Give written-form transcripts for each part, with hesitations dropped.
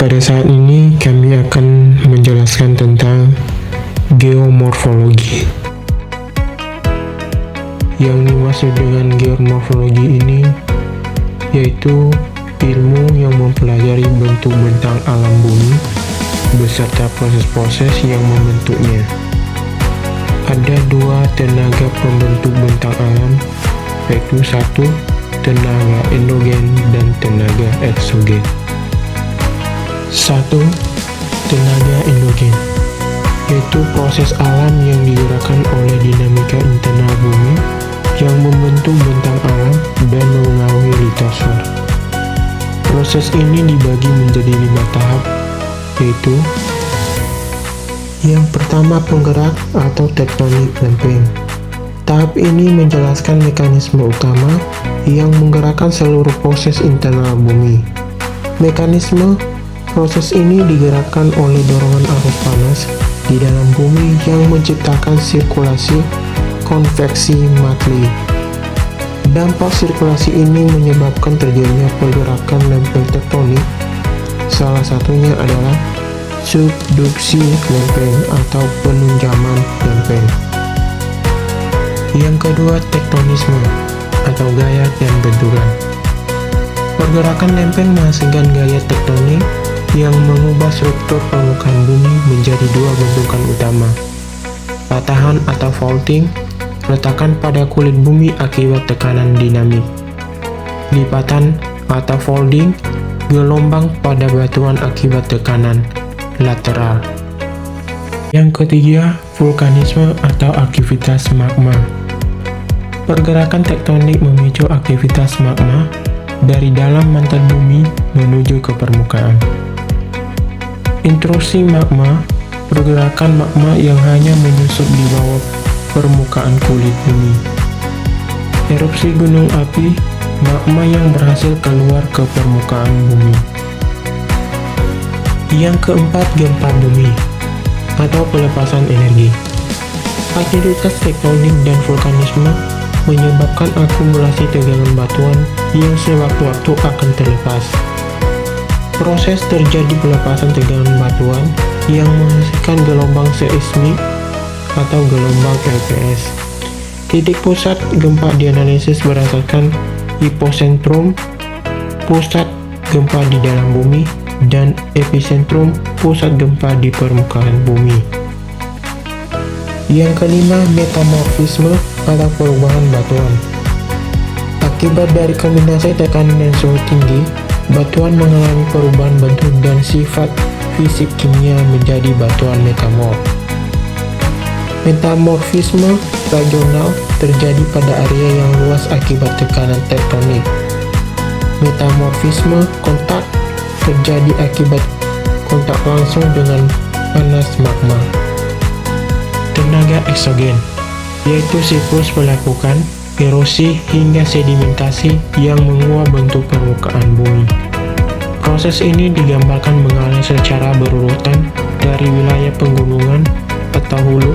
Pada saat ini kami akan menjelaskan tentang geomorfologi. Yang dimaksud dengan geomorfologi ini yaitu ilmu yang mempelajari bentuk bentang alam bumi beserta proses-proses yang membentuknya. Ada dua tenaga pembentuk bentang alam, yaitu satu, tenaga endogen dan tenaga eksogen. Satu, tenaga endogen, yaitu proses alam yang digerakkan oleh dinamika internal bumi yang membentuk bentang alam dan mengaruhi litosfer. Proses ini dibagi menjadi 5 tahap, yaitu yang pertama, penggerak atau tektonik lempeng. Tahap ini menjelaskan mekanisme utama yang menggerakkan seluruh proses internal bumi. Mekanisme proses ini digerakkan oleh dorongan arus panas di dalam bumi yang menciptakan sirkulasi konveksi matli. Dampak sirkulasi ini menyebabkan terjadinya pergerakan lempeng tektonik. Salah satunya adalah subduksi lempeng atau penunjaman lempeng. Yang kedua, tektonisme atau gaya dan benturan. Pergerakan lempeng menghasilkan gaya tektonik yang mengubah struktur permukaan bumi menjadi dua bentukan utama: patahan atau faulting, retakan pada kulit bumi akibat tekanan dinamik; lipatan atau folding, gelombang pada batuan akibat tekanan lateral. Yang ketiga, vulkanisme atau aktivitas magma. Pergerakan tektonik memicu aktivitas magma dari dalam mantan bumi menuju ke permukaan. Intrusi magma, pergerakan magma yang hanya menyusup di bawah permukaan kulit bumi. Erupsi gunung api, magma yang berhasil keluar ke permukaan bumi. Yang keempat, gempa bumi atau pelepasan energi. Aktivitas tektonik dan vulkanisme menyebabkan akumulasi tegangan batuan yang sewaktu-waktu akan terlepas. Proses terjadi pelepasan tegangan batuan yang menghasilkan gelombang seismik atau gelombang LPS. Titik pusat gempa dianalisis berdasarkan hipocentrum, pusat gempa di dalam bumi, dan epicentrum, pusat gempa di permukaan bumi. Yang kelima, metamorfisme atau perubahan batuan. Akibat dari kombinasi tekanan dan suhu tinggi, batuan mengalami perubahan bentuk dan sifat fisik kimia menjadi batuan metamorf. Metamorfisme regional terjadi pada area yang luas akibat tekanan tektonik. Metamorfisme kontak terjadi akibat kontak langsung dengan panas magma. Tenaga eksogen, yaitu siklus pelapukan, erosi hingga sedimentasi yang mengubah bentuk permukaan bumi. Proses ini digambarkan mengalir secara berurutan dari wilayah pegunungan atau hulu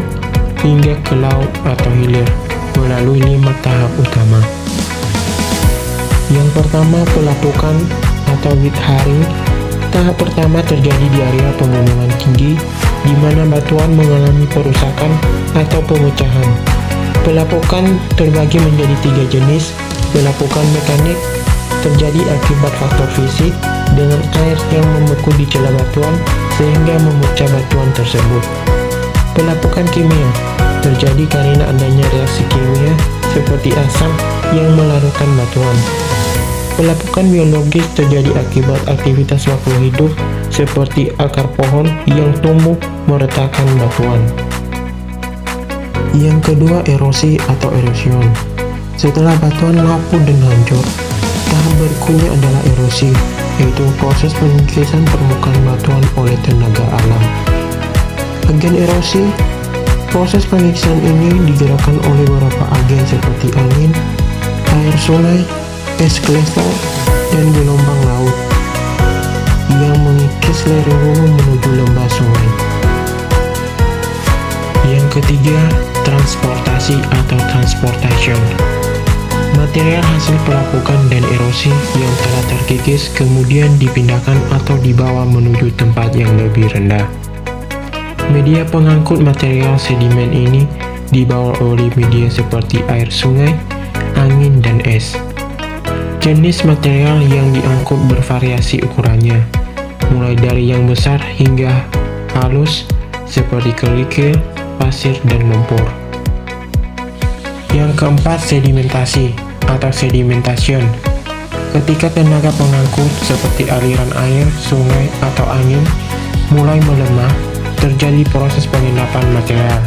hingga ke laut atau hilir melalui 5 tahap utama. Yang pertama, pelapukan atau withering. Tahap pertama terjadi di area pegunungan tinggi di mana batuan mengalami perusakan atau pemecahan. Pelapukan terbagi menjadi 3 jenis. Pelapukan mekanik terjadi akibat faktor fisik dengan air yang membeku di celah batuan sehingga memecah batuan tersebut. Pelapukan kimia terjadi karena adanya reaksi kimia seperti asam yang melarutkan batuan. Pelapukan biologis terjadi akibat aktivitas makhluk hidup seperti akar pohon yang tumbuh meretakan batuan. Yang kedua, erosi atau erosion. Setelah batuan lapuk dan hancur, tahap berikutnya adalah erosi, yaitu proses penyikisan permukaan batuan oleh tenaga alam. Agen erosi. Proses penyikisan ini digerakkan oleh beberapa agen seperti angin, air sungai, es glacier, dan gelombang laut yang mengikis lereng gunung menuju lembah sungai. Yang ketiga, transportasi atau transportation. Material hasil pelapukan dan erosi yang telah terkikis kemudian dipindahkan atau dibawa menuju tempat yang lebih rendah. Media pengangkut material sedimen ini dibawa oleh media seperti air sungai, angin, dan es. Jenis material yang diangkut bervariasi ukurannya, mulai dari yang besar hingga halus seperti kerikil, pasir, dan lumpur. Yang keempat, sedimentasi atau sedimentation. Ketika tenaga pengangkut seperti aliran air, sungai, atau angin mulai melemah, terjadi proses pengendapan material.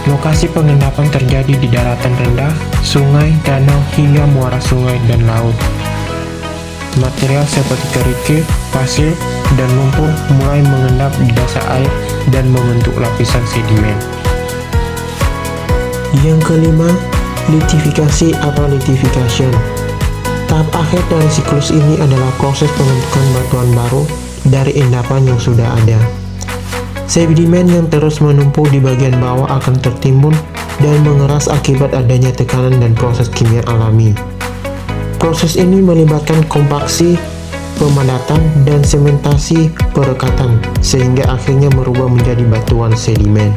Lokasi pengendapan terjadi di daratan rendah, sungai, danau, hingga muara sungai dan laut. Material seperti kerikil, pasir, dan lumpur mulai mengendap di dasar air dan membentuk lapisan sedimen. Yang kelima, litifikasi atau litification. Tahap akhir dari siklus ini adalah proses pembentukan batuan baru dari endapan yang sudah ada. Sedimen yang terus menumpuk di bagian bawah akan tertimbun dan mengeras akibat adanya tekanan dan proses kimia alami. Proses ini melibatkan kompaksi, pemadatan, dan sementasi perekatan, sehingga akhirnya berubah menjadi batuan sedimen.